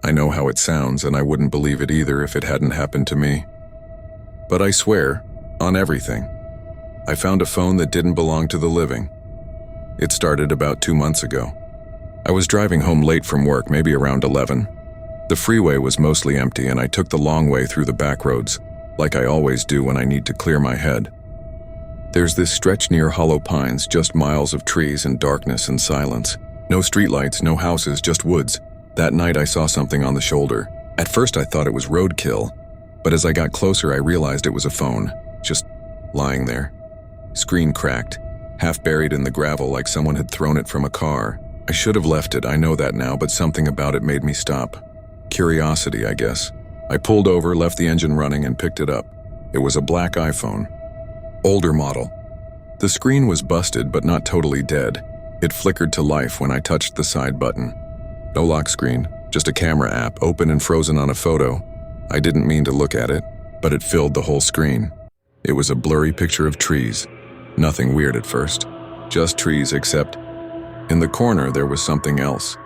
I know how it sounds, and I wouldn't believe it either if it hadn't happened to me. But I swear, on everything, I found a phone that didn't belong to the living. It started about 2 months ago. I was driving home late from work, maybe around 11. The freeway was mostly empty, and I took the long way through the back roads, like I always do when I need to clear my head. There's this stretch near Hollow Pines, just miles of trees and darkness and silence. No streetlights, no houses, just woods. That night I saw something on the shoulder. At first I thought it was roadkill, but as I got closer I realized it was a phone, just lying there. Screen cracked, half buried in the gravel like someone had thrown it from a car. I should have left it, I know that now, but something about it made me stop. Curiosity, I guess. I pulled over, left the engine running, and picked it up. It was a black iPhone. Older model. The screen was busted but not totally dead. It flickered to life when I touched the side button. No lock screen, just a camera app, open and frozen on a photo. I didn't mean to look at it, but it filled the whole screen. It was a blurry picture of trees. Nothing weird at first. Just trees, except in the corner there was something else.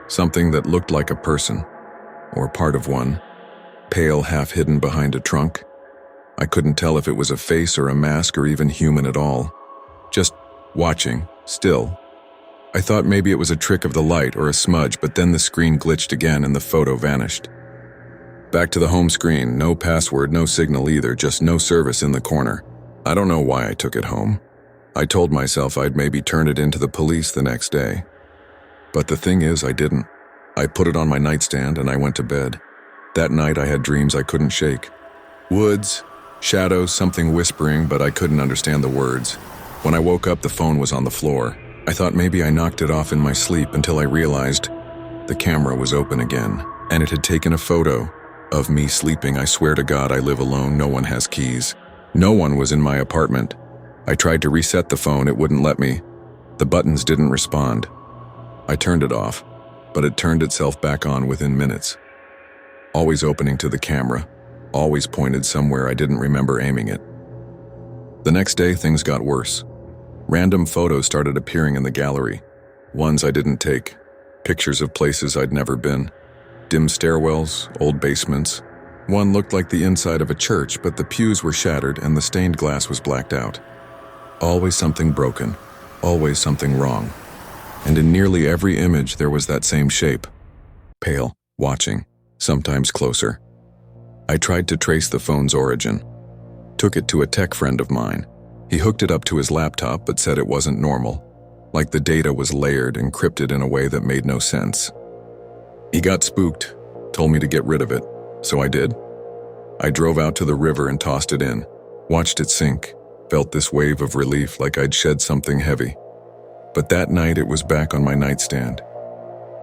Something that looked like a person, or part of one, pale, half hidden behind a trunk. I couldn't tell if it was a face or a mask or even human at all. Just watching, still. I thought maybe it was a trick of the light or a smudge, but then the screen glitched again and the photo vanished. Back to the home screen, no password, no signal either, just no service in the corner. I don't know why I took it home. I told myself I'd maybe turn it into the police the next day. But the thing is, I didn't. I put it on my nightstand and I went to bed. That night I had dreams I couldn't shake. Woods, shadows, something whispering, but I couldn't understand the words. When I woke up, the phone was on the floor. I thought maybe I knocked it off in my sleep until I realized the camera was open again, and it had taken a photo of me sleeping. I swear to God I live alone, no one has keys. No one was in my apartment. I tried to reset the phone, it wouldn't let me. The buttons didn't respond. I turned it off, but it turned itself back on within minutes. Always opening to the camera, always pointed somewhere I didn't remember aiming it. The next day, things got worse. Random photos started appearing in the gallery. Ones I didn't take. Pictures of places I'd never been. Dim stairwells, old basements. One looked like the inside of a church, but the pews were shattered and the stained glass was blacked out. Always something broken. Always something wrong. And in nearly every image there was that same shape. Pale, watching, sometimes closer. I tried to trace the phone's origin. Took it to a tech friend of mine. He hooked it up to his laptop but said it wasn't normal. Like the data was layered, encrypted in a way that made no sense. He got spooked, told me to get rid of it, so I did. I drove out to the river and tossed it in, watched it sink, felt this wave of relief like I'd shed something heavy. But that night it was back on my nightstand.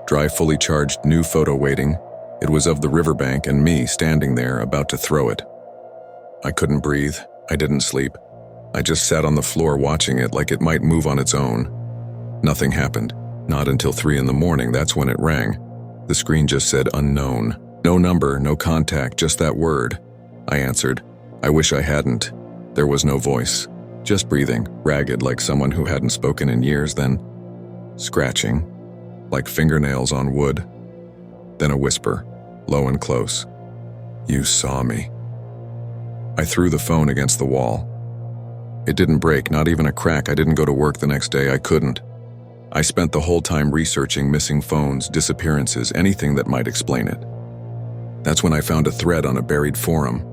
Dry, fully charged, new photo waiting. It was of the riverbank and me standing there about to throw it. I couldn't breathe. I didn't sleep. I just sat on the floor watching it like it might move on its own. Nothing happened. Not until 3 in the morning, that's when it rang. The screen just said unknown. No number, no contact, just that word. I answered. I wish I hadn't. There was no voice. Just breathing, ragged like someone who hadn't spoken in years, then scratching, like fingernails on wood. Then a whisper, low and close. You saw me. I threw the phone against the wall. It didn't break, not even a crack. I didn't go to work the next day. I couldn't. I spent the whole time researching missing phones, disappearances, anything that might explain it. That's when I found a thread on a buried forum,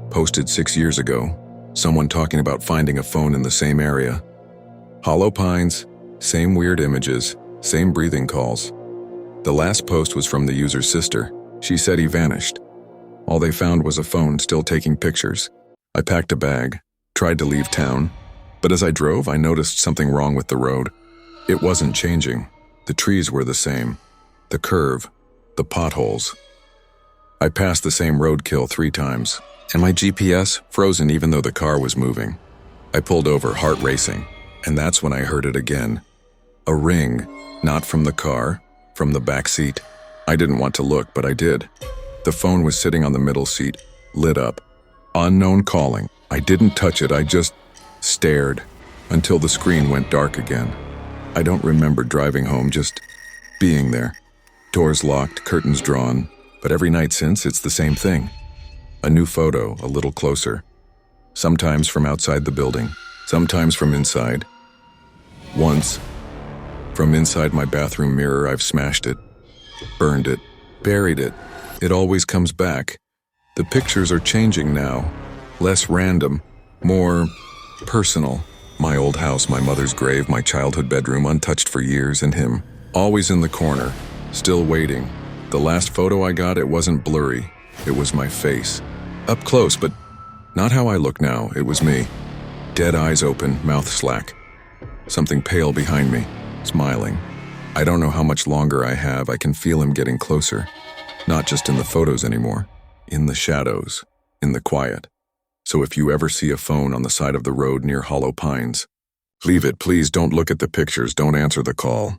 posted 6 years ago, someone talking about finding a phone in the same area. Hollow Pines, same weird images, same breathing calls. The last post was from the user's sister. She said he vanished. All they found was a phone still taking pictures. I packed a bag, tried to leave town, but as I drove, I noticed something wrong with the road. It wasn't changing. The trees were the same. The curve, the potholes. I passed the same roadkill 3 times, and my GPS frozen even though the car was moving. I pulled over, heart racing, and that's when I heard it again. A ring, not from the car, from the back seat. I didn't want to look, but I did. The phone was sitting on the middle seat, lit up. Unknown calling. I didn't touch it, I just stared until the screen went dark again. I don't remember driving home, just being there. Doors locked, curtains drawn, But every night since, it's the same thing. A new photo, a little closer. Sometimes from outside the building, sometimes from inside. Once, from inside my bathroom mirror, I've smashed it, burned it, buried it. It always comes back. The pictures are changing now. Less random, more personal. My old house, my mother's grave, my childhood bedroom, untouched for years, and him, always in the corner, still waiting. The last photo I got, it wasn't blurry. It was my face. Up close, but not how I look now. It was me. Dead eyes open, mouth slack. Something pale behind me, smiling. I don't know how much longer I have. I can feel him getting closer. Not just in the photos anymore. In the shadows. In the quiet. So if you ever see a phone on the side of the road near Hollow Pines, leave it, please. Don't look at the pictures. Don't answer the call.